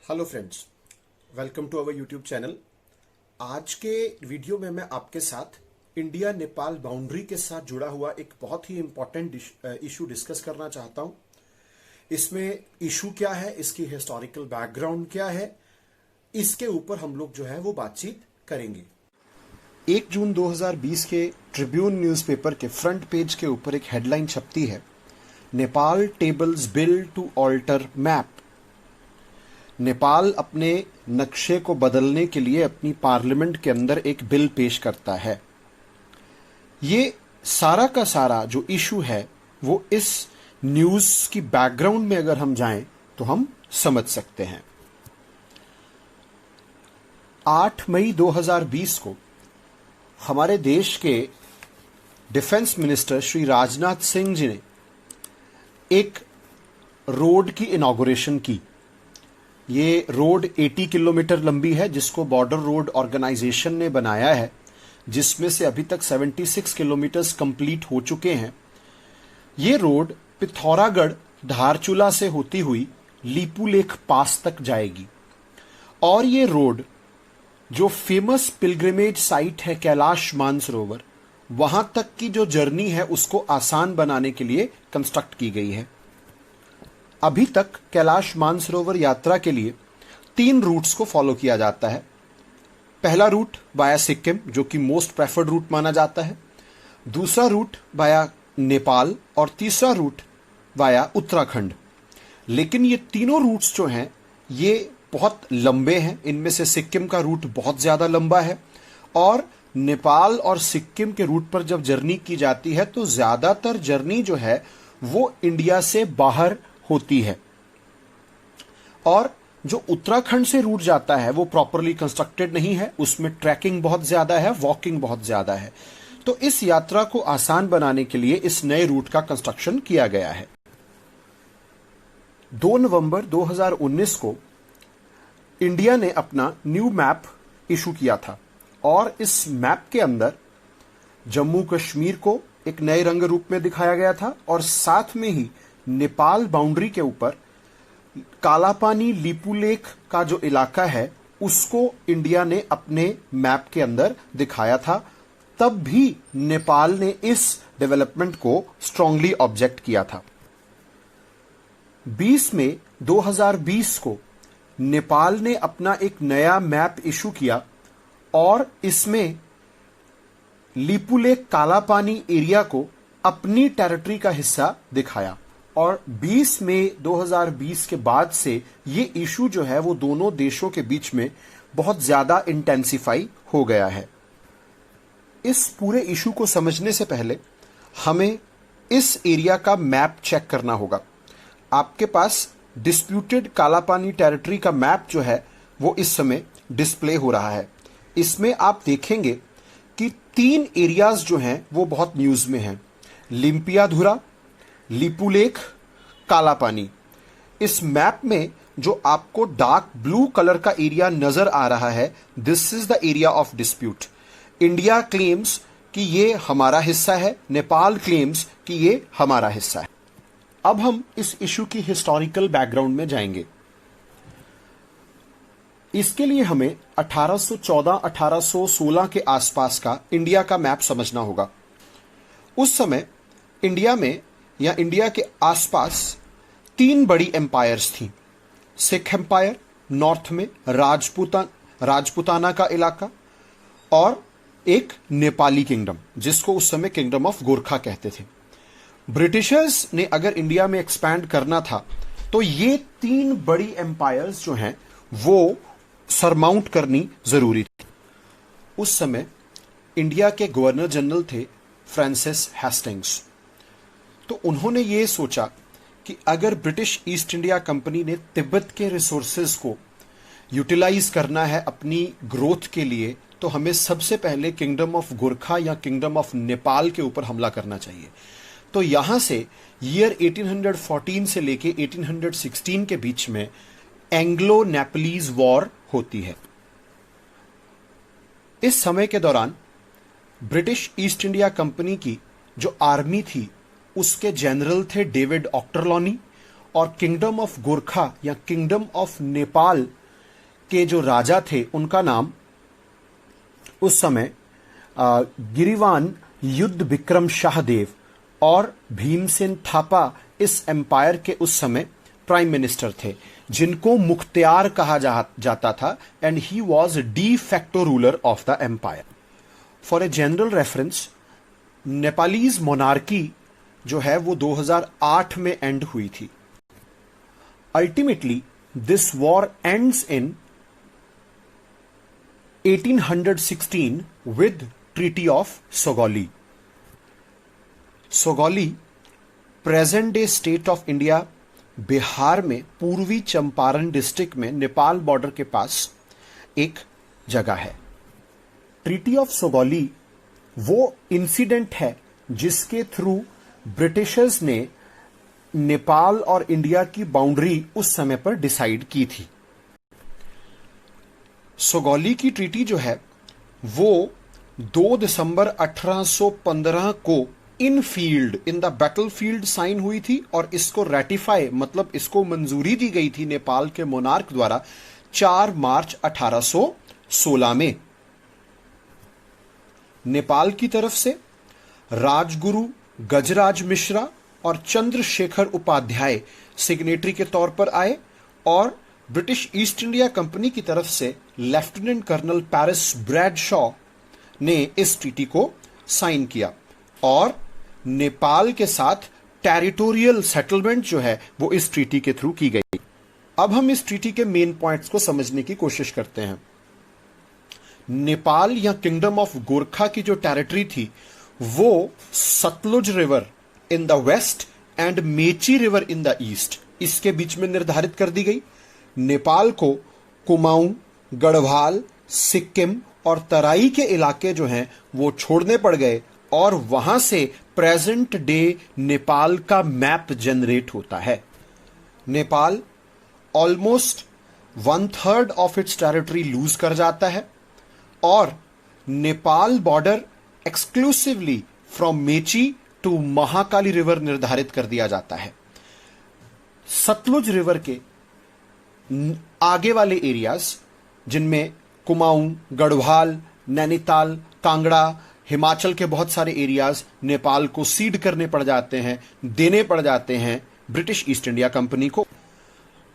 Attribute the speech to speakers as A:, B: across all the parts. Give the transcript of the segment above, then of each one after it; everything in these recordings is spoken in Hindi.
A: Hello friends, welcome to our YouTube channel. आज के वीडियो में मैं आपके साथ इंडिया नेपाल बाउंड्री के साथ जुड़ा हुआ एक बहुत ही इंपॉर्टेंट इशू डिस्कस करना चाहता हूं। इसमें इशू क्या है, इसकी हिस्टोरिकल बैकग्राउंड क्या है, इसके ऊपर हम लोग जो है वो बातचीत करेंगे। 1 जून 2020 के ट्रिब्यून न्यूज़पेपर के फ्रंट पेज के ऊपर एक हेडलाइन छपती है, Nepal tables bill to alter map. Nepal अपने नक्शे को बदलने के लिए अपनी पार्लियामेंट के अंदर एक बिल पेश करता है। ये सारा का सारा जो इशू है वो इस न्यूज की बैकग्राउंड में अगर हम जाएं तो हम समझ सकते हैं। 8 मई 2020 को हमारे देश के डिफेंस मिनिस्टर श्री राजनाथ सिंह जी ने एक रोड की इनॉग्रेशन की। ये रोड 80 किलोमीटर लंबी है, जिसको बॉर्डर रोड ऑर्गेनाइजेशन ने बनाया है, जिसमें से अभी तक 76 किलोमीटर्स कंप्लीट हो चुके हैं। ये रोड पिथौरागढ़ धारचूला से होती हुई लीपुलेख पास तक जाएगी और ये रोड जो फेमस पिलग्रिमेज साइट है कैलाश मानसरोवर, वहां तक की जो जर्नी है उसको आसान बनाने के लिए कंस्ट्रक्ट की गई है। अभी तक कैलाश मानसरोवर यात्रा के लिए 3 रूट्स को फॉलो किया जाता है। पहला रूट वाया सिक्किम, जो कि मोस्ट प्रेफर्ड रूट माना जाता है। दूसरा रूट वाया नेपाल और तीसरा रूट वाया उत्तराखंड। लेकिन ये तीनों रूट्स जो हैं ये बहुत लंबे हैं। इनमें से सिक्किम का रूट बहुत ज्यादा लंबा है और नेपाल और सिक्किम के रूट पर जब जर्नी की जाती है तो ज्यादातर जर्नी जो है वो इंडिया से बाहर होती है। और जो उत्तराखंड से रूट जाता है वो प्रॉपरली कंस्ट्रक्टेड नहीं है, उसमें ट्रैकिंग बहुत ज्यादा है, वॉकिंग बहुत ज्यादा है। तो इस यात्रा को आसान बनाने के लिए इस नए रूट का कंस्ट्रक्शन किया गया है। 2 नवंबर 2019 को इंडिया ने अपना न्यू मैप इशू किया था और इस मैप के अंदर जम्मू कश्मीर को एक नए रंग रूप में दिखाया गया था और साथ में ही नेपाल बाउंड्री के ऊपर कालापानी लीपुलेख का जो इलाका है उसको इंडिया ने अपने मैप के अंदर दिखाया था। तब भी नेपाल ने इस डेवलपमेंट को स्ट्रांगली ऑब्जेक्ट किया था। 20 मई 2020 को नेपाल ने अपना एक नया मैप इशू किया और इसमें लीपुलेख कालापानी एरिया को अपनी टेरिटरी का हिस्सा दिखाया। और 20 मई 2020 के बाद से ये इशू जो है वो दोनों देशों के बीच में बहुत ज्यादा इंटेंसिफाई हो गया है। इस पूरे इशू को समझने से पहले हमें इस एरिया का मैप चेक करना होगा। आपके पास डिस्प्यूटेड कालापानी टेरिटरी का मैप जो है वो इस समय डिस्प्ले हो रहा है। इसमें आप देखेंगे कि 3 एरियाज जो हैं वो बहुत न्यूज में हैं, लिम्पियाधुरा, लीपुलेख, कालापानी। इस मैप में जो आपको डार्क ब्लू कलर का एरिया नजर आ रहा है, this is the area of dispute. India claims कि ये हमारा हिस्सा है, नेपाल क्लेम्स कि ये हमारा हिस्सा है। अब हम इस इशू की हिस्टोरिकल बैकग्राउंड में जाएंगे। इसके लिए हमें 1814-1816 के आसपास का इंडिया का मैप समझना होगा। उस समय इंडिया में या इंडिया के आसपास 3 बड़ी एम्पायर्स थी। सिख एम्पायर नॉर्थ में, राजपुताना का इलाका और एक नेपाली किंगडम जिसको उस समय किंगडम ऑफ गोरखा कहते थे। ब्रिटिशर्स ने अगर इंडिया में एक्सपैंड करना था तो ये 3 बड़ी एम्पायर्स जो हैं वो सरमाउंट करनी जरूरी थी। उस समय इंडिया के गवर्नर जनरल थे फ्रांसिस हेस्टिंग्स। तो उन्होंने ये सोचा कि अगर ब्रिटिश ईस्ट इंडिया कंपनी ने तिब्बत के रिसोर्सेज को यूटिलाइज करना है अपनी ग्रोथ के लिए तो हमें सबसे पहले किंगडम ऑफ गोरखा या किंगडम ऑफ नेपाल के ऊपर हमला करना चाहिए। तो यहां से ईयर 1814 से लेके 1816 के बीच में एंग्लो नेपलीज वॉर होती है। इस समय के दौरान ब्रिटिश ईस्ट इंडिया कंपनी की जो आर्मी थी उसके जनरल थे डेविड ऑक्टरलॉनी और किंगडम ऑफ गोरखा या किंगडम ऑफ नेपाल के जो राजा थे उनका नाम उस समय गिरिवान युद्ध विक्रम शाहदेव और भीमसेन थापा इस एम्पायर के उस समय प्राइम मिनिस्टर थे, जिनको मुख्तियार कहा जाता था, and he was de facto ruler of the empire. For a general reference, Nepalese monarchy जो है वो 2008 में एंड हुई थी। Ultimately this war ends in 1816 with Treaty of Sogoli. Sogoli, present day state of India, Bihar में पूर्वी चंपारण डिस्ट्रिक्ट में नेपाल बॉर्डर के पास एक जगह है। ट्रीटी ऑफ सोगौली वो इंसिडेंट है जिसके थ्रू ब्रिटिशर्स ने नेपाल और इंडिया की बाउंड्री उस समय पर डिसाइड की थी। सोगौली की ट्रीटी जो है वो 2 दिसंबर 1815 को in field, in the battlefield sign हुई थी और इसको रेटिफाई मतलब इसको मंजूरी दी गई थी नेपाल के मोनार्क द्वारा 4 मार्च 1816 में। नेपाल की तरफ से राजगुरु गजराज मिश्रा और चंद्रशेखर उपाध्याय सिग्नेटरी के तौर पर आए और ब्रिटिश ईस्ट इंडिया कंपनी की तरफ से लेफ्टिनेंट कर्नल पैरिस ब्रैडशॉ ने इस ट्रीटी को साइन किया और नेपाल के साथ टेरिटोरियल सेटलमेंट जो है वो इस ट्रीटी के थ्रू की गई। अब हम इस ट्रीटी के मेन पॉइंट्स को समझने की कोशिश करते हैं। नेपाल या किंगडम ऑफ गोरखा की जो टेरिटरी थी वो Sutlej river in the west and Mechi river in the east इसके बीच में निर्धारित कर दी गई। नेपाल को कुमाऊं, गढ़वाल, सिक्किम और तराई के इलाके जो हैं वो छोड़ने पड़ गए और वहां से प्रेजेंट डे नेपाल का मैप जनरेट होता है। Nepal almost 1/3 of its territory lose कर जाता है और Nepal border exclusively from Mechi to Mahakali river निर्धारित कर दिया जाता है। सतलुज रिवर के आगे वाले एरियाज जिनमें कुमाऊं, गढ़वाल, नैनीताल, कांगड़ा, हिमाचल के बहुत सारे एरियाज नेपाल को सीड करने पड़ जाते हैं, देने पड़ जाते हैं ब्रिटिश ईस्ट इंडिया कंपनी को।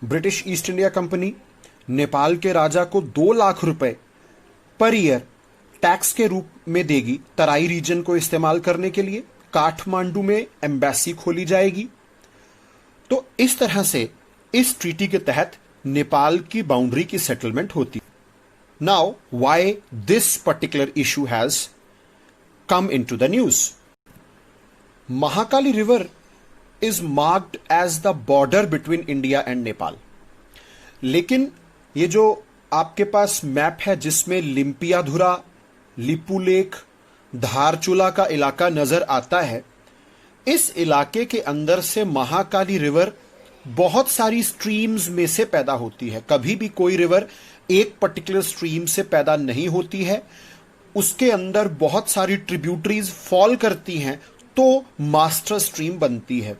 A: British east India company Nepal के राजा को 2 लाख रुपए पर ईयर टैक्स के रूप में देगी तराई रीजन को इस्तेमाल करने के लिए। काठमांडू में एम्बेसी खोली जाएगी। तो इस तरह से इस ट्रीटी के तहत नेपाल की बाउंड्री की सेटलमेंट होती। Now why this particular issue has come into the news. Mahakali River is marked as the border between India and Nepal. लेकिन ये जो आपके पास मैप है जिसमें लिम्पियाधुरा, लिपुलेख, धारचूला का इलाका नजर आता है, इस इलाके के अंदर से महाकाली रिवर बहुत सारी स्ट्रीम्स में से पैदा होती है। कभी भी कोई रिवर एक पर्टिकुलर स्ट्रीम से पैदा नहीं होती है, उसके अंदर बहुत सारी ट्रिब्यूटरीज फॉल करती हैं तो मास्टर स्ट्रीम बनती है।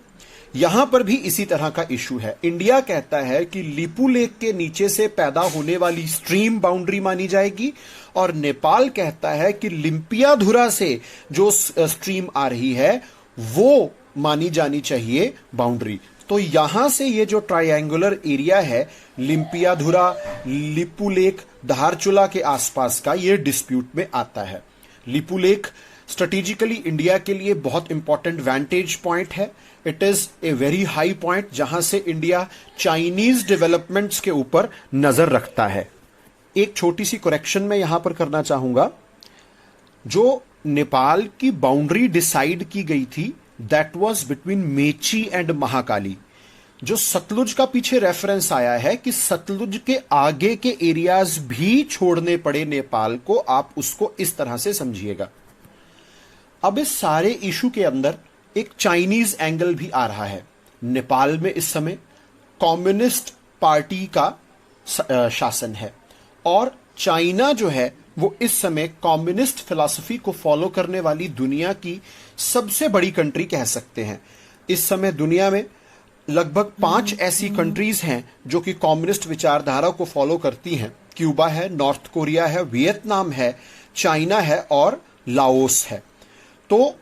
A: यहां पर भी इसी तरह का इशू है। इंडिया कहता है कि लिपू लेक के नीचे से पैदा होने वाली स्ट्रीम बाउंड्री मानी जाएगी और नेपाल कहता है कि लिम्पियाधुरा से जो स्ट्रीम आ रही है वो मानी जानी चाहिए बाउंड्री। तो यहां से ये जो ट्रायंगुलर एरिया है लिम्पियाधुरा, लिपू लेक, धारचूला के आसपास का, ये डिस्प्यूट में आता है। लिपू लेक स्ट्रेटेजिकली इंडिया के लिए बहुत इंपॉर्टेंट वैंटेज पॉइंट है। It is a very high point जहां से इंडिया चाइनीज डेवलपमेंट्स के ऊपर नजर रखता है। एक छोटी सी करेक्शन मैं यहां पर करना चाहूंगा। जो नेपाल की बाउंड्री डिसाइड की गई थी that was between Mechi and Mahakali. जो सतलुज का पीछे रेफरेंस आया है कि सतलुज के आगे के एरियाज भी छोड़ने पड़े नेपाल को, आप उसको इस तरह से समझिएगा। अब इस सारे इशू के अंदर एक चाइनीज एंगल भी आ रहा है। नेपाल में इस समय कम्युनिस्ट पार्टी का शासन है और चाइना जो है वो इस समय कम्युनिस्ट फिलॉसफी को फॉलो करने वाली दुनिया की सबसे बड़ी कंट्री कह सकते हैं। इस समय दुनिया में लगभग 5 ऐसी कंट्रीज हैं जो कि कम्युनिस्ट विचारधारा को फॉलो करती हैं। क्यूबा है, नॉर्थ कोरिया है, वियतनाम है, चाइना है और लाओस है। तो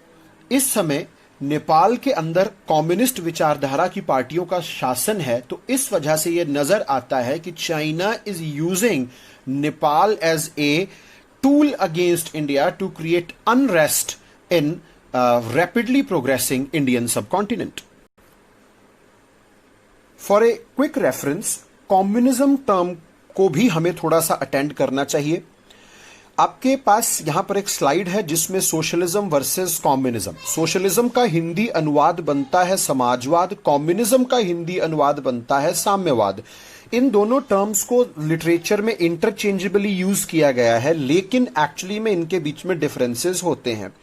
A: इस समय नेपाल के अंदर कम्युनिस्ट विचारधारा की पार्टियों का शासन है। तो इस वजह से यह नजर आता है कि China is using Nepal as a tool against India to create unrest in rapidly progressing Indian subcontinent. For a quick reference, communism term को भी हमें थोड़ा सा अटेंड करना चाहिए। आपके पास यहां पर एक स्लाइड है जिसमें सोशलिज्म वर्सेस कम्युनिज्म। सोशलिज्म का हिंदी अनुवाद बनता है समाजवाद, कम्युनिज्म का हिंदी अनुवाद बनता है साम्यवाद। इन दोनों टर्म्स को लिटरेचर में इंटरचेंजेबली यूज किया गया है, लेकिन एक्चुअली में इनके बीच में डिफरेंसेस होते हैं।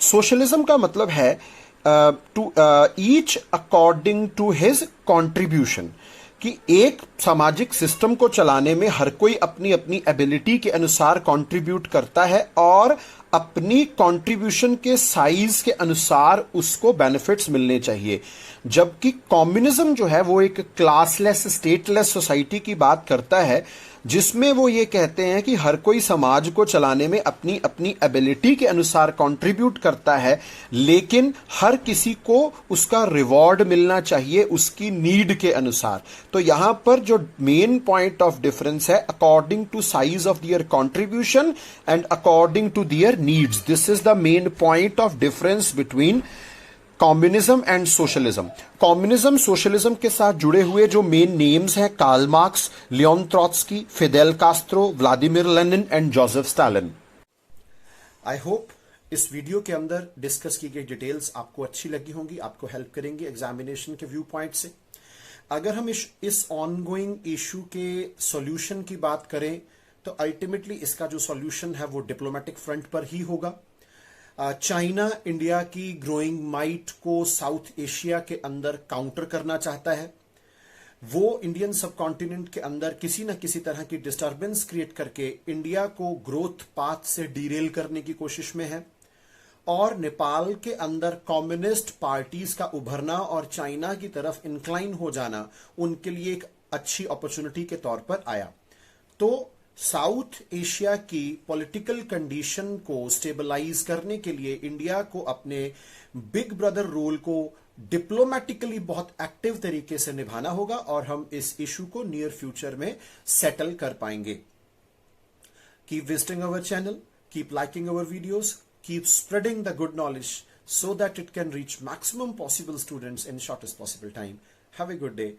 A: सोशलिज्म का मतलब है to each according to his contribution, कि एक सामाजिक सिस्टम को चलाने में हर कोई अपनी अपनी एबिलिटी के अनुसार कंट्रीब्यूट करता है और अपनी कंट्रीब्यूशन के साइज के अनुसार उसको बेनिफिट्स मिलने चाहिए। जबकि कम्युनिज्म जो है वो एक क्लासलेस स्टेटलेस सोसाइटी की बात करता है, जिसमें वो ये कहते हैं कि हर कोई समाज को चलाने में अपनी अपनी एबिलिटी के अनुसार कंट्रीब्यूट करता है, लेकिन हर किसी को उसका रिवॉर्ड मिलना चाहिए उसकी नीड के अनुसार। तो यहां पर जो मेन पॉइंट ऑफ डिफरेंस है, according to size of their contribution and according to their needs, this is the main point of difference between communism and socialism. Communism socialism के साथ जुड़े हुए जो मेन नेम्स हैं, Karl Marx, Leon Trotsky, Fidel Castro, Vladimir Lenin and Joseph Stalin. I hope इस वीडियो के अंदर डिस्कस की गई डिटेल्स आपको अच्छी लगी होंगी, आपको हेल्प करेंगी एग्जामिनेशन के व्यू पॉइंट से। अगर हम इस ऑनगोइंग इशू के सॉल्यूशन की बात करें तो अल्टीमेटली इसका जो सॉल्यूशन है वो डिप्लोमेटिक फ्रंट पर ही होगा। चाइना इंडिया की ग्रोइंग माइट को साउथ एशिया के अंदर काउंटर करना चाहता है। वो इंडियन सबकॉन्टिनेंट के अंदर किसी न किसी तरह की डिस्टर्बेंस क्रिएट करके इंडिया को ग्रोथ पाथ से डीरेल करने की कोशिश में है। और नेपाल के अंदर कम्युनिस्ट पार्टीज का उभरना और चाइना की तरफ इंक्लाइन हो जाना उनके लिए एक अच्छी अपॉर्चुनिटी के तौर पर आया। तो साउथ एशिया की पॉलिटिकल कंडीशन को स्टेबलाइज करने के लिए इंडिया को अपने बिग ब्रदर रोल को डिप्लोमेटिकली बहुत एक्टिव तरीके से निभाना होगा और हम इस इशू को नियर फ्यूचर में सेटल कर पाएंगे। Keep visiting our channel, keep liking our videos, keep spreading the good knowledge so that it can reach maximum possible students in shortest possible time. Have a good day.